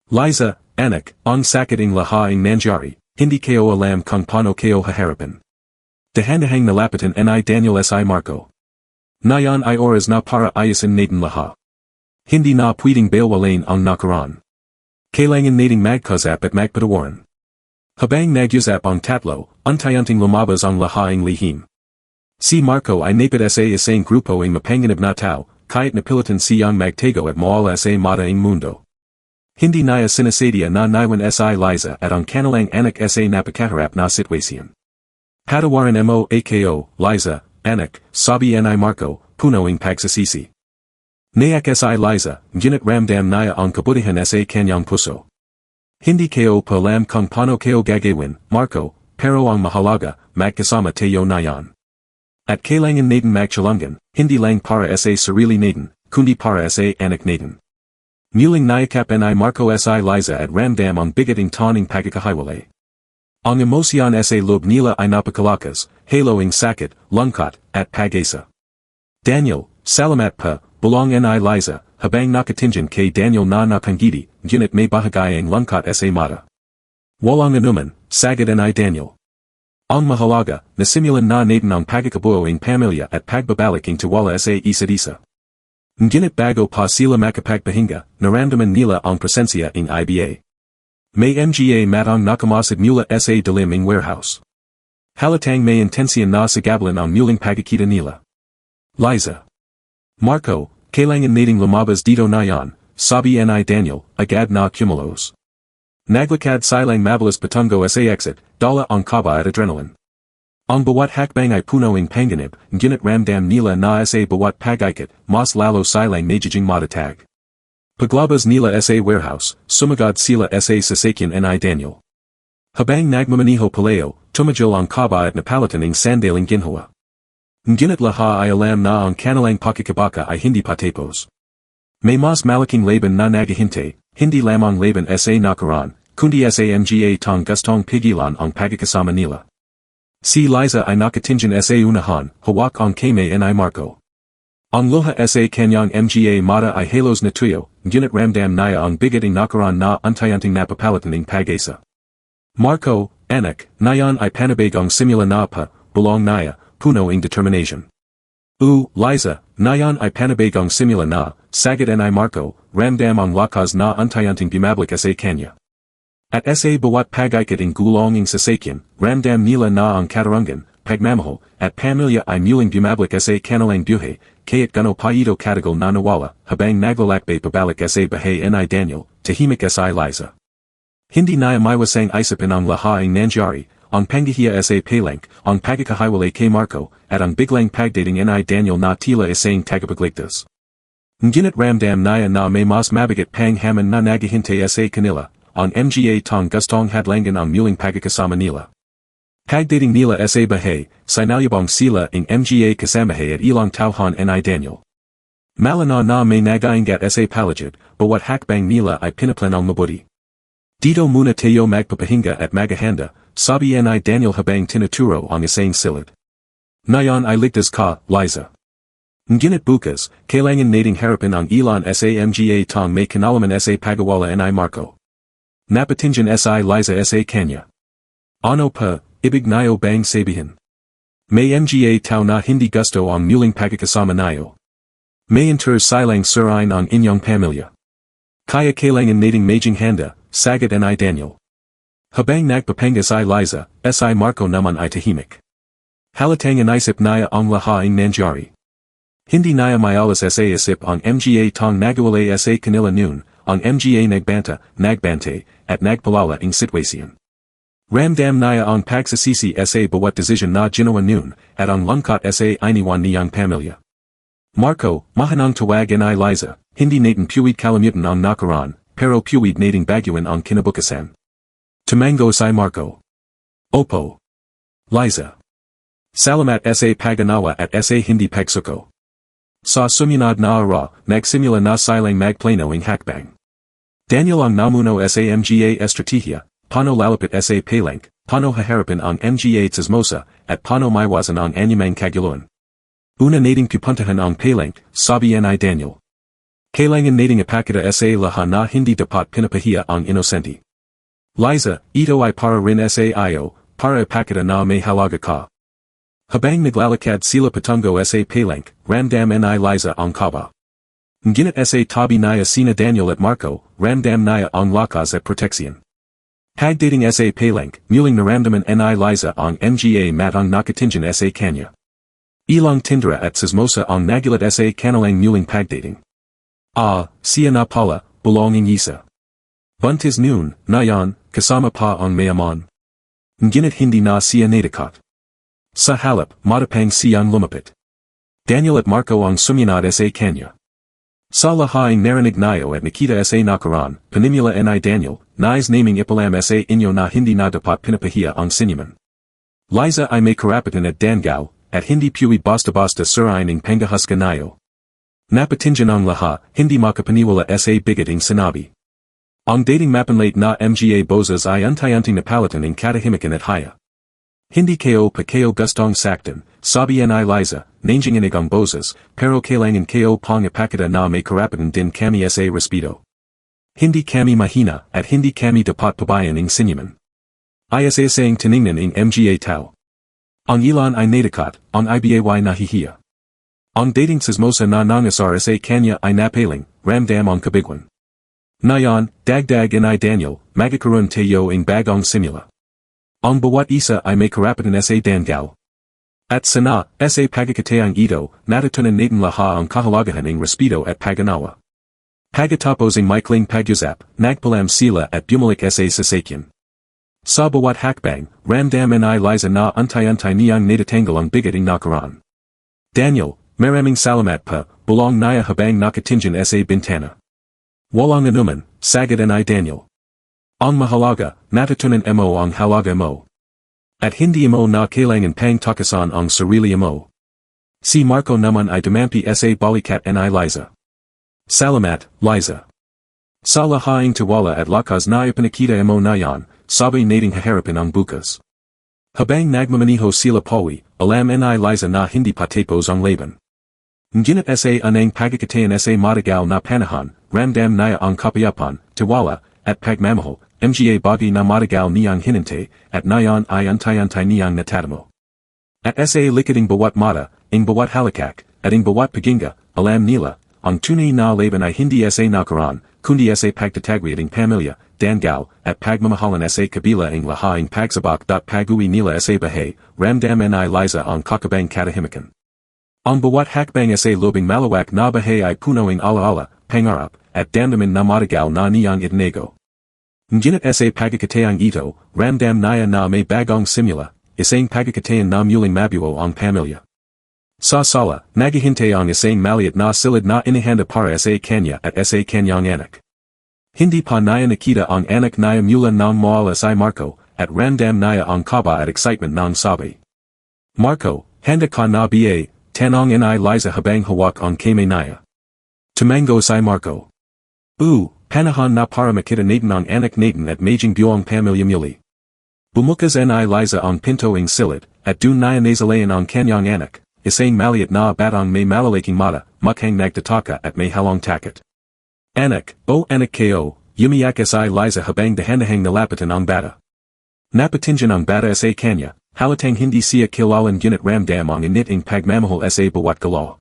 Liza, anak, ang sakiting lahaing mangyayari, hindi kayo alam kung paano kayo haharapin. Dahan-dahang nalapitan ni Daniel si Marco. Ngayon ay oras na para ayasin natin lahat. Hindi na pwedeng bailwalain ang nakaraan. Kailangan nating magkasap at magpatawaran. Habang nagyusap ang tatlo, unti-unting lumabas ang lahaing lihim. Si Marco ay napit sa isang grupo ng mapanganib na tao, kahit napilitan siyang magtago at mawala sa madaing mundo. Hindi niya sinasadya na naiwan si Liza at ang kanilang anak sa napakaharap na sitwasyon. Patawaran mo ako, Liza, anak, sabi ni Marco, puno ng pagsasisi. Nayak si Liza, ngunit ramdam niya ang kabutihan sa kanyang puso. Hindi kayo palam kung paano kayo gagawin, Marco, pero ang mahalaga, magkasama tayo ngayon. At kailangan natin magtulungan, hindi lang para sa sarili natin, kundi para sa anak natin. Muling nayakap ni Marco si Liza at ramdam ang bigating taning pagkakahiwalay. Ang emosyon sa loob nila ay napakalakas, haloing sakit, lungkot, at pag-asa. Daniel, salamat pa, bulong ni Liza, habang nakatingin kay Daniel na napangiti, ngunit may bahagayang lungkot sa mata. Walang anuman, sagad ni Daniel. Ang mahalaga, nasimulan na natin ang pagkakabuoing pamilya at pagbabalik ng tiwala sa isa't isa. Ngunit bago pa sila makapagpahinga, naramdaman nila ang presensya ng iba. May mga matang nakamasag mula sa dilim ng warehouse. Halatang may intensyon na sagabalan ang muling pagkakita nila. Liza. Marco, kailangan nating lumabas dito ngayon, sabi ni Daniel, agad na kumulos. Naglakad silang mabilis patungo sa exit, dala ang kaba at adrenaline. Ang bawat hakbang ay puno ng panganib, ngunit ramdam nila na sa bawat pag-ikot, mas lalo silang magiging matatag. Paglabas nila sa warehouse, sumagad sila sa sasakyan ni Daniel. Habang nagmamaniho paleo, tumagil ang kaba at napalitan ng sandaling ginhawa. Ngunit lahat ay alam na ang kanilang pakikibaka ay hindi patapos. May mas malaking laban na naghihintay, hindi lamang laban sa nakaraan, kundi sa mga tang gustong pigilan ang pagkakasama nila. Si Liza ay nakatingin sa unahan, hawak ang kamay ni Marco. Ang luha sa kanyang mga mata ay halos natuyo, ngunit ramdam niya ang bigating nakaraan na unti-unting napapalitan ng pag-asa. Marco, anak, ngayon ay panabig ang simula na pa, belong naya, puno ing determination. Liza, nayan I panabagong simula na, sagit ni Marco, ramdam ang lakas na untayanting bumablik sa kanya. At sa bawat pag-ikot ing gulong ing sasakyan, ramdam nila na ang katarungan, pagmamahal, at pamilya ay muling bumablik sa kanilang buhay, kaya't gano pa ito katagal na nawala, habang naglalakbay pabalik sa bahay ni Daniel, tahimik sa Liza. Hindi na maiwasang isipin ang lahat ang nangyari, ang panghihiya sa palengke, ang pagkakahiwalay kay Marco, at ang biglang pagdating ni Daniel na tila isang tagapagligtas. Ngunit ramdam niya na may mas mabigat pang hamon na naghihintay sa kanila, ang mga tong gustong hadlangan ang muling pagkakasama nila. Pagdating nila sa bahay, sinalubong sila ang mga kasamahay at ilang tauhan ni Daniel. Malinaw na may nagaingat sa paligid, bawat hakbang nila ay pinaplan ang mabuti. Dito muna tayo magpapahinga at maghahanda, sabi ni Daniel habang tinuturo ang isang silid. Ngayon ay ligtas ka, Liza. Ngunit bukas, kailangan nating harapin ang ilan sa mga tong may kinalaman sa pagawala ni Marco. Napatingin si Liza sa kanya. Ano pa, ibig nayo bang sabihin? May mga tao na hindi gusto ang muling pagkakasama nayo. May silang surain ang inyong pamilya. Kaya kailangan nating maging handa, sagot ni Daniel. Habang nagpapanga si Liza, si Marco naman ay tahimik. Halatang inisip niya ang lahat ang nangyari. Hindi niya mayalas sa isip ang mga tong nagawalay sa kanila noon, ang mga nagbante, at nagpalala ang sitwasyon. Ramdam niya ang pagsasisi sa bawat desisyon na ginawa noon, at ang lungkot sa iniwan niyang pamilya. Marco, mahanang tawag ni Liza, hindi natin puwid kalimutan ang nakaraan, pero puwid nating baguhin ang kinabukasan. Tumango si Marco. Opo. Liza. Salamat sa paganawa at sa hindi pagsuko. Sa sumunod na araw, nagsimula na silang magplano ang hakbang. Daniel ang namuno sa mga estratehiya, paano lalapit sa palengke, paano haharapin ang mga tsismosa, at paano maiwasan ang anyamang kaguluhan. Una nating pupuntahan ang palengke, sabi ni Daniel. Kailangan nating ipakita sa lahat na hindi dapat pinapahiya ang inosente. Liza, ito ay para rin sa iyo, para ipakita na may halaga ka. Habang naglalakad sila patungo sa palengke, ramdam ni Liza ang kaba. Ngunit sa tabi niya sina Daniel at Marco, ramdam niya ang lakas at proteksyon. Pagdating sa palengke, muling naramdaman ni Liza ang mga mat ang nakatingin sa kanya. Ilang tindera at sismosa ang nagulat sa kanilang muling pagdating. Siya na pala, belonging isa. Buntis noon, nayon, kasama pa ang mayaman. Ngunit hindi na siya natakot. Sa halip, matapang siyang lumapit. Daniel at Marco ang sumunod sa kanya. Sa lahaing narinig niyo at nakita sa nakaraan, panimula ni Daniel, nais naming ipalam sa inyo na hindi na dapat pinapahiya ang sinyaman. Liza ay may karapatan at dangaw, at hindi puwid basta-basta surain ang pangahusga niyo. Napatingin ang lahat, hindi makapaniwala sa bigating sinabi. Ang dating mapanlate na mga bozas ay untayanting napalitan ng katahimikan at haya. Hindi kayo pa kayo gustong saktan, sabi ni Liza, nanginginig ang bozas, pero kailangan kayo pang ipakita na may karapatan din kami sa respeto. Hindi kami mahina, at hindi kami dapat pabayan ng sinyaman. Ayos sayang tiningnan ng mga tao. Ang ilan ay natakot, ang ibay nahihiya. Ang dating tsismosa na nangasar sa kanya ay napaling, ramdam ang kabigwan. Ngayon, dagdag ni Daniel, magkakaroon tayo ang bagong simula. Ang bawat isa ay may karapatan sa dangaw. At sana, sa pagkakataang ito, natutunan natin lahat ang kahalagahan ng respeto at paganawa. Pagkatapos ang maikling pagyusap, nagpalam sila at bumalik sa sasakyan. Sa bawat hakbang, ramdam ni Liza na antay-antay niyang natatanggal ang bigating nakaraan. Daniel, maraming salamat pa, belong niya habang nakatingin sa bintana. Walang anuman, sagot ni Daniel. Ang mahalaga, natutunan mo ang halaga mo. At hindi mo na kailangan pang takasan ang sarili mo. Si Marco naman ay dumampi sa balikat ni Liza. Salamat, Liza. Sa lahaing tiwala at lakas na ipinakita mo na yan, sabi nating haharapin ang bukas. Habang nagmamaniho sila pawi, alam ni Liza na hindi patapos ang laban. Ngunit sa anang pagkakatayan sa matagal na panahon, ramdam niya ang kapayapan, tiwala, at pagmamahal, mga bagay na matagal niyang hinintay, at ngayon ay antay-antay niyang natatamo. At sa likating bawat mata, ing bawat halakak, at ing bawat paginga, alam nila, ang tunay na laban ay hindi sa nakaran, kundi sa pagtataguyod ing pamilya, dangal, at pagmamahalan sa kabila ing lahaing pagsabak. Pagui nila sa bahay, ramdam ni liza ang kakabang katahimikan. Ang bawat hakbang sa lobing malawak na bahay ay puno ing alaala, pangarap, at damdamin na matagal na niyang itnego. Ngunit sa pagkakataang ito, ramdam niya na may bagong simula, isang pagkakataon na muling mabuo ang pamilya. Sa sala, naghihintay ang isang maliit na silid na inihanda para sa kanya at sa kanyang anak. Hindi pa niya nakita ang anak niya mula ng mawala si Marco, at ramdam niya ang kaba at excitement ng sabi. Marco, handa ka na ba? Tanong ni Liza habang hawak ang kamay niya. Tumango si Marco. Panahon na para makita natin ang anak natin at maging buong pamilya muli. Bumukas ni Liza ang pinto ing silid, at dun niya nasalayan ang kanyang anak. Isang maliit na batang may malalaking mata, mukhang nagtataka at may halong takot. Anak ko, umiyak si Liza habang dahan-dahang nalapatan ang bata. Napatingin ang bata sa kanya, halatang hindi siya kilalan gunit ramdam ang init ing pagmamahal sa bawat galaw.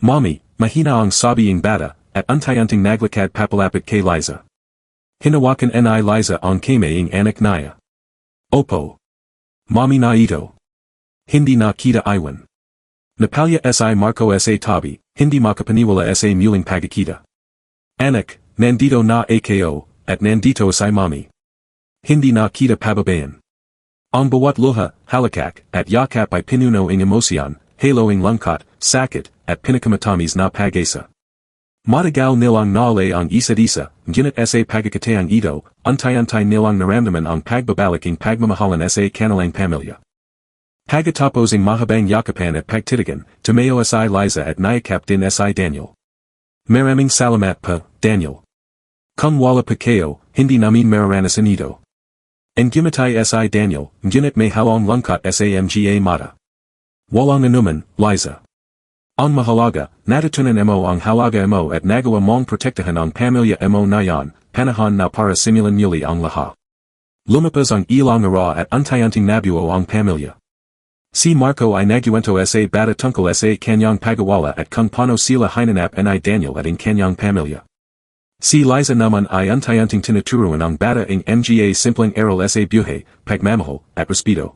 Mommy, mahina ang sabi ing bata, at untayanting naglakad papalapit kay Liza. Hinawakan ni Liza ang kamay ing anak niya. Opo. Mommy na ito. Hindi na kita iwan. Napalya si Marco sa tabi, hindi makapaniwala sa muling pagkakita. Anak, nandito na ako, at nandito si mommy. Hindi na kita pababayan. Ang bawat luha, halakak, at yakap ay pinuno ing emosyon, haloing lungkot, sakit, at pinakamatamis na pag-asa. Matagal nilang nalay ang isa't isa, ngunit sa pagkakataang ito, untay-untay nilang naramdaman ang pagbabalik ing pagmamahalan sa kanilang pamilya. Pagkatapos ing mahabang yakapan at pagtitigan, tumayo si Liza at nayakap din si Daniel. Maraming salamat pa, Daniel. Kung wala pa kayo, hindi namin mararanasan ito. Ang gimatay si Daniel, ngunit may halong lungkot sa mga mata. Walang anuman, Liza. Ang mahalaga, natutunan mo ang halaga mo at nagawa mong protektahan ang pamilya mo na yan, panahon na para simulan muli ang lahat. Lumabas ang ilang araw at untayanting nabuo ang pamilya. Si Marco ay nagkwento sa bata tungkol sa kanyang pagawala at kung paano sila hinanap ni Daniel at ang kanyang pamilya. Si Liza naman ay untayanting tinuturuan ang bata ing mga simpleng aral sa buhay, pagmamahal, at respeto.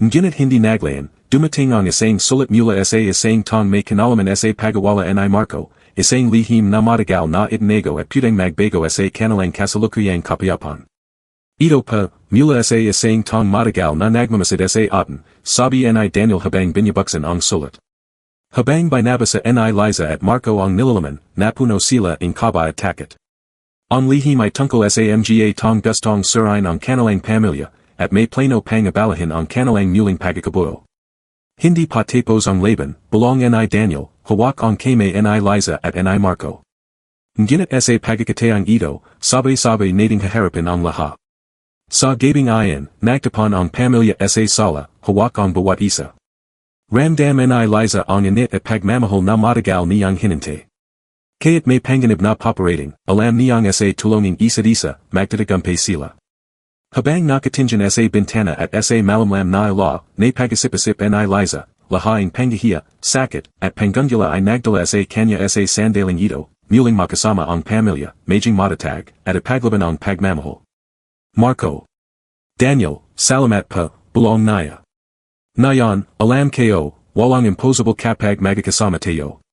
Ngunit hindi naglayan, dumating ang isang sulit mula sa isang tong may kinalaman sa pagawala ni Marco, isang lihim na matagal na itnego at putang magbago sa kanilang kasalukuyang kapayapan. Ito pa, mula sa isang tong matagal na nagmamasid sa atin, sabi ni Daniel habang binabuksan ang sulat. Habang binabasa ni Liza at Marco ang nilalaman, napuno sila ing kaba at takot. Ang lihim ay tungkol sa mga tong gustong surain ang kanilang pamilya, at may plano pang abalahin ang kanilang muling pagkakabuo. Hindi pa tapos ang laban, bulong ni Daniel, hawak ang kamay ni Liza at ni Marco. Ngunit sa pagkakataang ito, sabay-sabay nating haharapin ang lahat. Sa gabing ayan, nagtapan ang pamilya sa sala, hawak ang bawat isa. Ramdam ni Liza ang init at pagmamahal na matagal niyang hinintay. Kaya't may panganib na paparating, alam niyang sa tulonging isa't isa, magtatagumpay sila. Habang nakatingin sa bintana at sa malamlam na ilaw, na pag-isip-isip ni Liza, lahaing panghihiya, sakit, at panggungula ay nagdala sa kanya sa sandaling ito, muling makasama ang pamilya, maging matatag, at ipaglaban ang pagmamahal. Marco. Daniel, salamat pa, bulong niya. Ngayon, alam kayo, walang impossible kapag magkakasama tayo.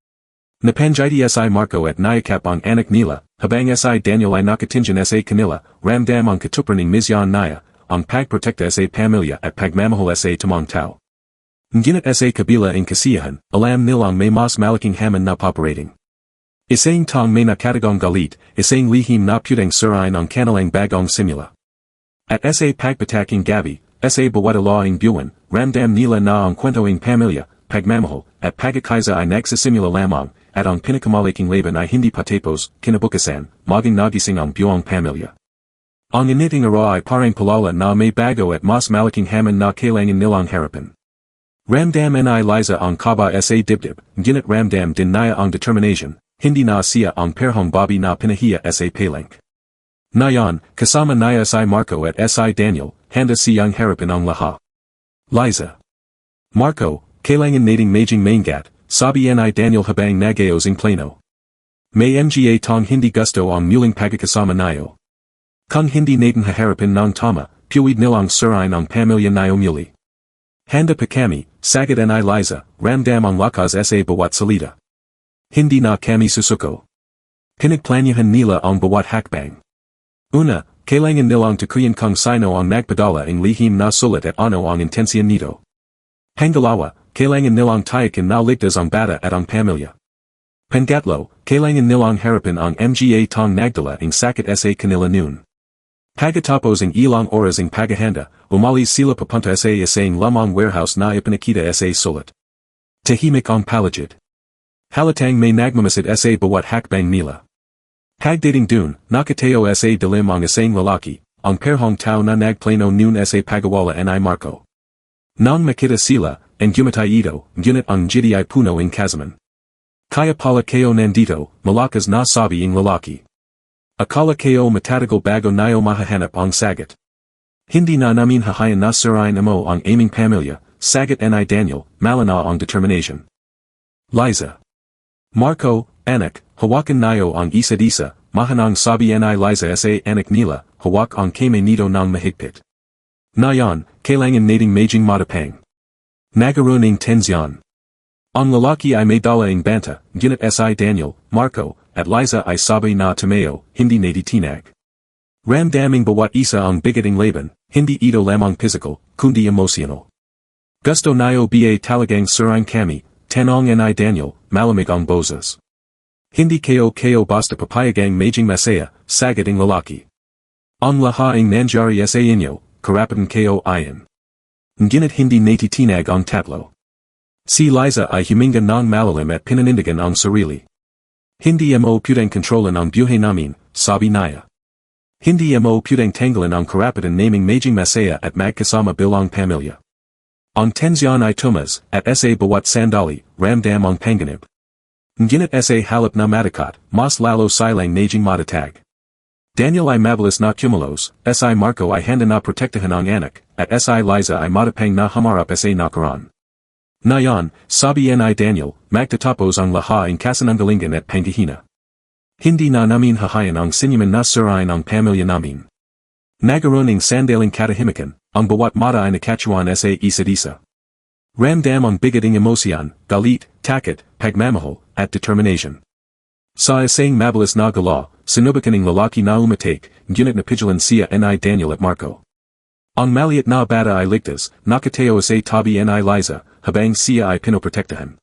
Napangyayari si Marco at nayakap ang anak nila, habang si Daniel ay nakatingin sa kanila, ramdam ang katuparing misyon niya, ang pagprotekta sa pamilya at pagmamahal sa tamang tao. Ngunit sa kabila ing kasiyahan, alam nilang may mas malaking hamon na paparating. Isang tong may nakatagong galit, isang lihim na putang surain ang kanilang bagong simula. At sa pagpataking gabi, sa bawat alaing buwan, ramdam nila na ang kwentoing pamilya, pagmamahal, at pagkakaisa ay nagsisimula lamang, at ang pinakamalaking laban ay hindi patapos, kinabukasan, maging nagising ang buong pamilya. Ang initing araw ay parang palala na may bago at mas malaking hamon na kailangan nilang harapin. Ramdam ni Liza ang kaba sa dibdib, ngunit ramdam din niya ang determination, hindi na siya ang perhong babi na pinahiya sa palengke. Ngayon, kasama niya si Marco at si Daniel, handa siyang harapin ang lahat. Liza. Marco, kailangan nating maging maingat, sabi ni Daniel habang nagaos ng plano. May mga tong hindi gusto ang muling pagkakasama nayo. Kung hindi natin haharapin ng tama, puwid nilang sirain ang pamilya nayo muli. Handa pa kami, sagot ni Liza, ramdam ang lakas sa bawat salita. Hindi na kami susuko. Pinagplanyahan nila ang bawat hakbang. Una, kailangan nilang tukuyin kung sino ang nagpadala ang lihim na sulat at ano ang intensyon nito. Pangalawa, kailangan nilang tiyakin na ligtas ang bata at ang pamilya. Pangatlo, kailangan nilang harapin ang mga tong nagdala ang sakit sa kanila noon. Pagkatapos ang ilang oras ang paghahanda, umalis sila papunta sa isang lumang warehouse na ipinakita sa sulat. Tahimik ang paligid. Halatang may nagmamasid sa bawat hakbang nila. Pagdating dun, nakatayo sa dilim ang isang lalaki, ang perhong tao na nagplano noon sa pagawala ni Marco. Nang makita sila, ang gumatay ito, ngunit ang jiti ay puno ng kasaman. Kaya pala kayo nandito, malakas na sabi ang lalaki. Akala kayo matatagal bago nayo mahahanap ang sagot. Hindi na namin hahayan na sirain mo ang aming pamilya, sagot ni Daniel, malinaw ang determination. Liza. Marco, anak, hawakan nayo ang isa't isa, mahanang sabi ni Liza sa anak nila, hawak ang kamay nito ng mahigpit. Ngayon, kailangan nating maging matapang. Nagkaroon ng tensyon. Ang lalaki ay may dala ng banta, ngunit si Daniel, Marco, at Liza ay sabay na tumayo, hindi natitinag. Ramdaming bawat isa ang bigating laban, hindi ito lamang physical, kundi emotional. Gusto nayo ba talagang sirain kami, tanong ni Daniel, malamig ang boses. Hindi kayo basta papayagang maging masaya, sagot ang lalaki. Ang lahaing nangyayari sa inyo, karapatan kayo ayon. Ngunit hindi natitinag ang tatlo. Si Liza ay huminga ng malalim at pinanindigan ang sarili. Hindi mo pwedeng kontrolan ang buhay namin, sabi niya. Hindi mo pwedeng tanggalin ang karapatan naming maging masaya at magkasama bilang pamilya. Ang tensyon ay tumas, at sa bawat sandali, ramdam ang panganib. Ngunit sa halip na matakot, mas lalo silang naging matatag. Daniel ay mabilis na kumilos, si Marco ay handa na protektahan ang anak, at si Liza ay matapang na humarap sa nakaraan. Ngayon, sabi ni Daniel, magtatapos ang lahat ng kasinungalingan at panghihina. Hindi na namin hahayan ang sinyaman na sirain ang pamilya namin. Nagkaroon ng sandaling katahimikan, ang bawat mata ay nakatuan sa isa't isa. Ramdam ang bigating emosyon, galit, takot, pagmamahal, at determination. Sa isang mabilis na galaw, sinubukan ng lalaki na umatik, ngunit napigilan siya ni Daniel at Marco. Ang maliit na bata ay ligtas, nakatayo sa tabi ni Liza, habang siya ay pinoprotektahan.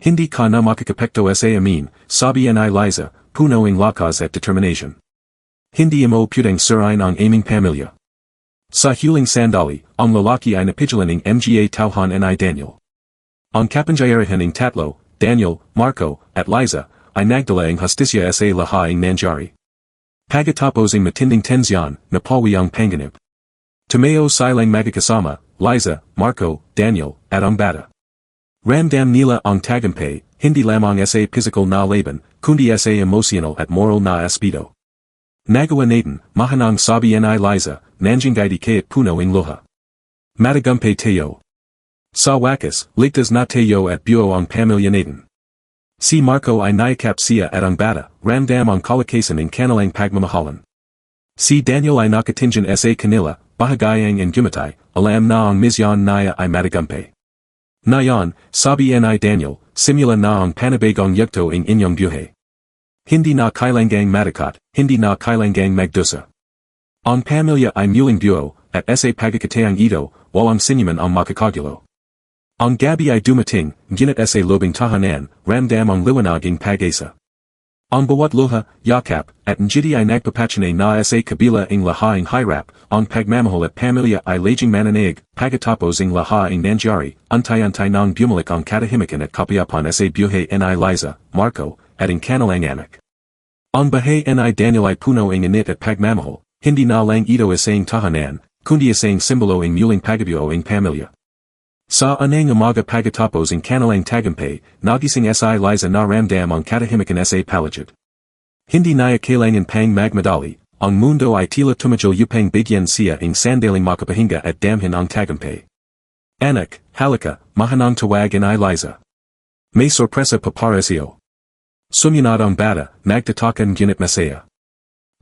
Hindi ka na makakapekto sa amin, sabi ni Liza, puno ng lakas at determination. Hindi mo pwedeng sirain ang aming pamilya. Sa huling sandali, ang lalaki ay napigilan ng mga tauhan ni Daniel. Ang kapangyarihan ng tatlo, Daniel, Marco, at Liza, ay nagdala ang hustisya sa lahat ng nangyayari. Pagkatapos ang matinding tensyon, napawi ang panganib. Tumayo silang magkakasama, Liza, Marco, Daniel, at ang bata. Ramdam nila ang tagumpay, hindi lamang sa physical na laban, kundi sa emotional at moral na aspeto. Nagawa natin, mahanang sabi ni Liza, nanjingay kahit puno ng luha. Matagumpay tayo. Sa wakas, ligtas na tayo at buo ang pamilya natin. Si Marco ay nayakap siya at ang bata, ramdam ang kalakasan ng kanilang pagmamahalan. Si Daniel ay nakatingin sa kanila, bahagayang ang gumatay, alam na ang misyon niya ay matagumpay. Ngayon, sabi ni Daniel, simula na ang panibagong yugto ng inyong buhay. Hindi na kailangang matakot, hindi na kailangang magdusa. Ang pamilya ay muling buo, at sa pagkakataang ito, walang sinyaman ang makakagulo. Ang gabi ay dumating, ngunit sa lobing tahanan, ramdam ang liwanag ng pag-asa. Ang bawat luha, yakap, at njiti ay nagpapachane na sa kabila ng lahat ng hirap, ang pagmamahal at pamilya ay laging mananaig, pagkatapos ng lahat ng nangyayari, antay-antay nang bumalik ang katahimikan at kapayapan sa buhay ni Liza, Marco, at ang kanilang anak. Ang bahay ni Daniel ay puno ng init at pagmamahal, hindi na lang ito isang tahanan, kundi isang simbolo ng muling pagbuo ng pamilya. Sa anang umaga pagkatapos ang kanilang tagumpay, nagising si Liza na ramdam ang katahimikan sa paligid. Hindi niya kailangan pang magmadali, ang mundo ay tila tumigil upang bigyan siya ng sandaling makapahinga at damhin ang tagumpay. Anak, halika, mahanang tawag in Liza. May sorpresa paparesio. Sumunod ang bata, nagtatakan ginit masaya.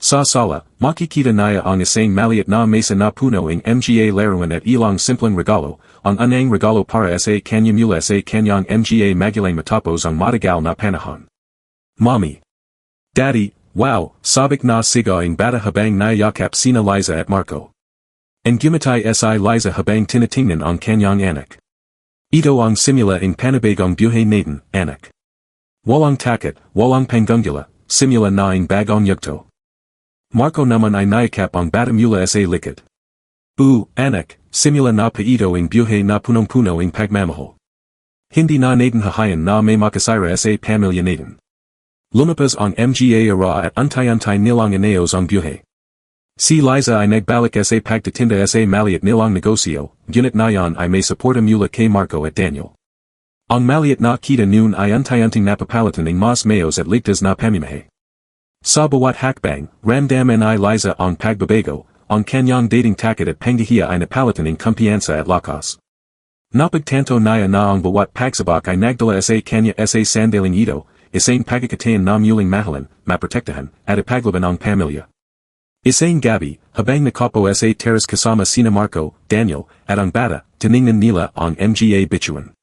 Sa sala, makikita niya ang isang maliit na mesa na puno ng mga laruan at ilang simpleng regalo, ang unang regalo para sa kanya mula sa kanyang mga magulang matapos ang matagal na panahon. Mommy. Daddy, wow, sabik na siga ang bata habang nayakap sina Liza at Marco. Ang gumatay si Liza habang tinitingnan ang kanyang anak. Ito ang simula ng panibagong buhay natin, anak. Walang takot, walang panggungula, simula na ang bagong yugto. Marco naman ay nayakap ang bata mula sa likod. Anak, simula na pa ito ang buhay na punong-puno ang pagmamahal. Hindi na natin hahayan na may makasira sa pamilya natin. Lumabas ang mga ara at antay-antay nilang inayos ang buhay. Si Liza ay nagbalik sa pagtitinda sa maliit nilang negosyo, gunit na yan ay may suporta mula kay Marco at Daniel. Ang maliit na kita noon ay antay-anting napapalitan ng mas mayos at ligtas na pamimihay. Sa bawat hakbang, ramdam ni Liza ang pagbabago, ang kanyang dating takot at panghihiya ay napalitan ng kumpiyansa at lakas. Napagtanto niya na ang bawat pagsabak ay nagdala sa kanya sa sandaling ito, isang pagkakataon na muling mahalin, maprotektahan, at ipaglaban ang pamilya. Isang gabi, habang nakapo sa terrace kasama sina Marco, Daniel, at ang bata, tiningnan nila ang mga bituan.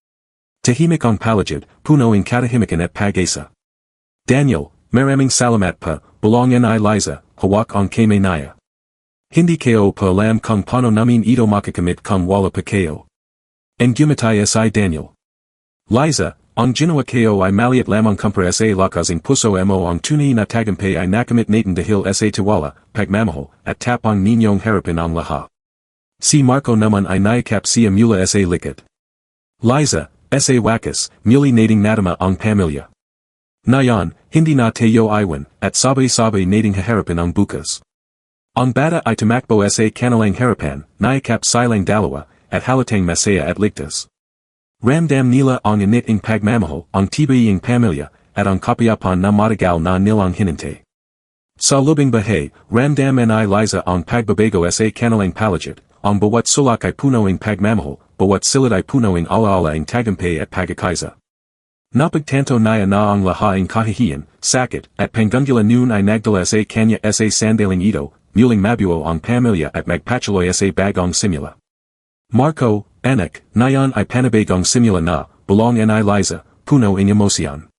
Tahimik ang paligid, puno ang katahimikan at pag-asa. Daniel, maraming salamat pa, bulong ni Liza, hawak ang kamay niya. Hindi kayo pa alam kung paano namin ito makakamit kung wala pa kayo. Ang gumatay si Daniel. Liza, ang ginawa kayo ay maliit lamang kumpara sa lakas ang puso mo ang tunay na tagumpay ay nakamit natin dahil sa tiwala, pagmamahal, at tapang ninyong harapin ang lahat. Si Marco naman ay nayakap siya mula sa likod. Liza, sa wakas, muli nating nadama ang pamilya. Ngayon, hindi na tayo iwan, at sabay-sabay nating haharapin ang bukas. Ang bata ay tumakbo sa kanilang harapan, nayakap silang dalawa, at halatang masaya at ligtas. Ramdam nila ang init ng pagmamahal, ang tibay ng pamilya, at ang kapayapan na matagal na nilang hinintay. Sa lubing bahay, ramdam ni Liza ang pagbabago sa kanilang paligid, ang bawat sulak ay puno ng pagmamahal, bawat silid ay puno ng alaala ng tagumpay at pagkakaisa. Napagtanto niya na ang lahat ng kahihiyan, sakit, at panggungula noon ay nagdala sa kanya sa sandaling ito, muling mabuo ang pamilya at magpatuloy sa bagong simula. Marco, anak, ngayon ay panibagong simula na, bulong ni Liza, puno ng emosyon.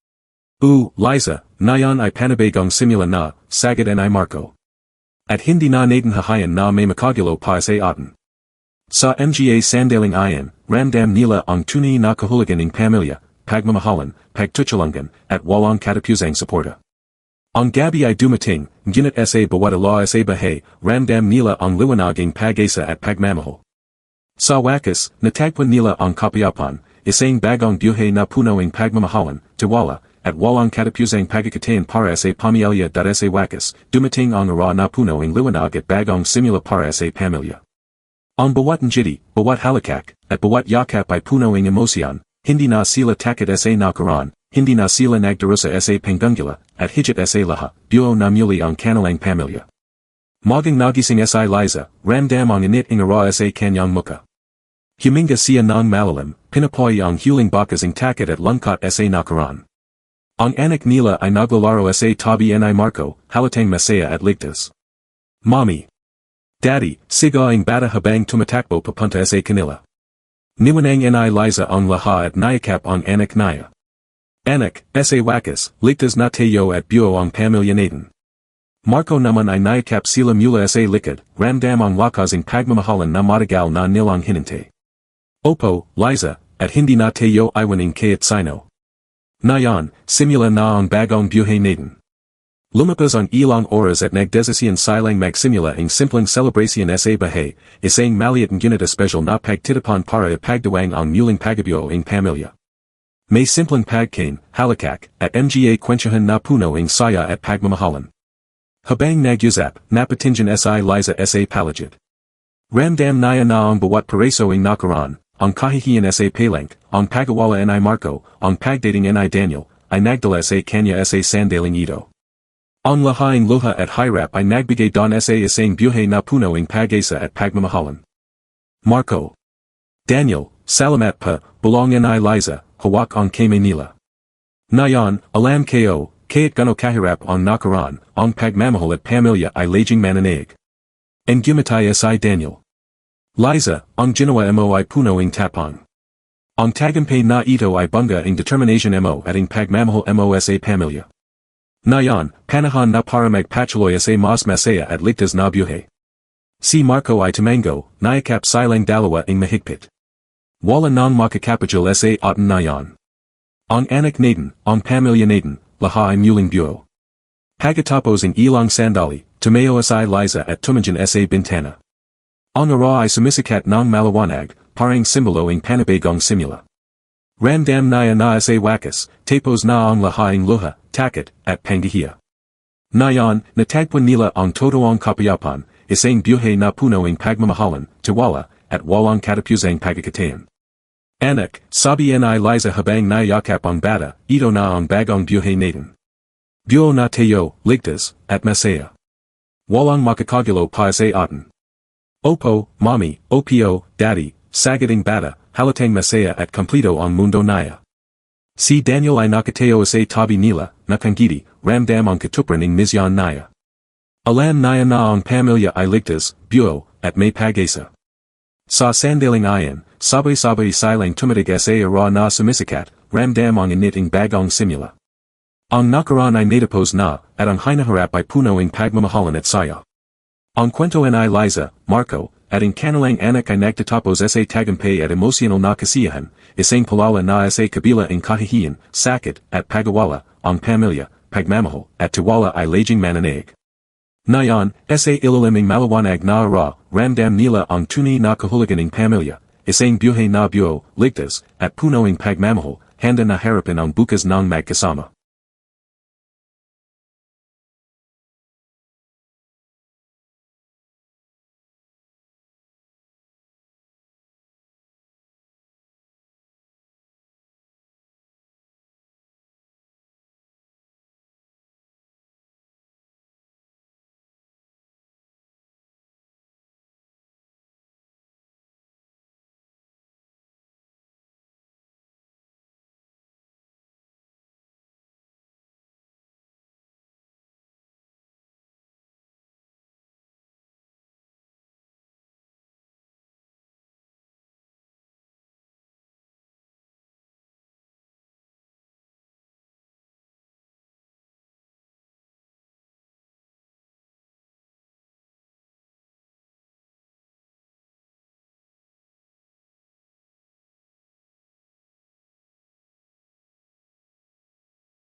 Liza, ngayon ay panibagong simula na, sagad ni Marco. At hindi na natin hahayan na may makagulo pa sa atin. Sa mga sandaling ayan, ramdam nila ang tunay na kahulugan ng pamilya, pagmamahalan, pagtutulungan, at walang katapusang suporta. Ang gabi ay dumating, ginit sa bawat ala sa bahay, ramdam nila ang liwanag ng pag-asa at pagmamahal. Sa wakas, natagpuan nila ang kapayapan, isang bagong buhay na puno ng pagmamahalan, tiwala, at walang katapusang pagkakataon para sa pamilya dahil sa wakas, dumating ang ara na puno ng liwanag at bagong simula para sa pamilya. Ang bawat njiti, bawat halakak, at bawat yakap ay puno ng emosyon, hindi na sila takot sa nakaraan, hindi na sila nagdarusa sa panggungula, at higit sa lahat, buo na muli ang kanilang pamilya. Magang nagising si Liza, ramdam ang init ng ara sa kanyang muka. Huminga siya ng malalim, pinapoy ang huling bakas ng takot at lungkot sa nakaraan. Ang anak nila ay naglalaro sa tabi ni Marco, halatang masaya at ligtas. Mommy. Daddy, siga ang bata habang tumatakbo papunta sa kanila. Niwanang ni Liza ang lahat at nayakap ang anak niya. Anak, sa wakas, ligtas na tayo at buo ang pamilya natin. Marco naman ay nayakap sila mula sa likod, ramdam ang lakas ng pagmamahalan na matagal na nilang hinintay. Opo, Liza, at hindi na tayo iwaning kahit sino. Ngayon, simula na ang bagong buhay natin. Lumapas ang ilang oras at nagdesisyon silang magsimula ang simpleng celebration sa bahay, isang maliit ng gunit special na pagtitipon para ipagdiwang ang muling pagabio ng pamilya. May simpleng pagkain, halakak, at mga kwentsahan na puno ng saya at pagmamahalan. Habang nagyusap, napatingin si Liza sa paligid. Ramdam niya na ang bawat pareso ng nakaraan, ang kahihiyan sa palengke, ang pagawala ni Marco, ang pagdating ni Daniel, ay nagdala sa kanya sa sandaling ito. Ang lahaing luha at hirap ay nagbigay don sa isang buhay na puno ng pag-asa at pagmamahalan. Marco. Daniel, Salamat pa, belong ni Liza, hawak ang kame nila. Ngayon, alam ko, kahit gano kahirap ang nakaraan, ang pagmamahal at pamilya ay laging mananaig. And gumatay si Daniel. Liza, ang ginawa mo ay puno ing tapang. Ang tagumpay na ito ay bunga ing determination mo at ing pagmamahal mo sa pamilya. Ngayon, panahon na para magpatuloy sa mas masaya at ligtas na buhay. Si Marco ay tumango, nayakap silang dalawa ing mahigpit. Wala nang makakapagil sa atin ngayon. Ang anak natin, ang pamilya natin, lahat ay muling buo. Pagkatapos ng ilang sandali, tumayo si Liza at tumingin sa bintana. Ang araw ay sumisikat ng maliwanag, parang simbolo ng panibagong simula. Ramdam niya na sa wakas, tapos na ang lahat ng luha, takot, at panghihiya. Ngayon, natagpuan nila ang totoong kapayapan, isang buhay na puno ng pagmamahalan, tiwala, at walang katapusang pagkakatayan. Anak, sabi ni Liza habang nayakap ang bata, ito na ang bagong buhay natin. Buo na tayo, ligtas, at masaya. Walang makakagilo pa sa atin. Opo, mommy, opo, daddy, sagiting bata, halatang masaya at kompleto ang mundo naya. Si Daniel ay nakatayo sa tabi nila, nakangiti, ramdam ang katupran ng misyon naya. Alam naya na ang pamilya ay ligtas, buo, at may pag-asa. Sa sandaling ayan, sabay-sabay silang tumatig sa araw na sumisikat, ramdam ang initing bagong simula. Ang nakaraan ay natapos na, at ang hinaharap ay puno ng pagmamahalan at saya. Ang kwento ni Liza, Marco, at ang kanilang anak ay nagtatapos sa tagumpay at emosyonal na kasiyahan, isang palala na sa kabila ng kahihiyan, sakit, at pagawala, ang pamilya, pagmamahal, at tiwala ay laging mananaig. Ngayon, sa ilaliming maliwanag na araw, ramdam nila ang tunay na kahulugan ng pamilya, isang buhay na buo, ligtas, at puno ng pagmamahal, handa na harapin ang bukas ng magkasama.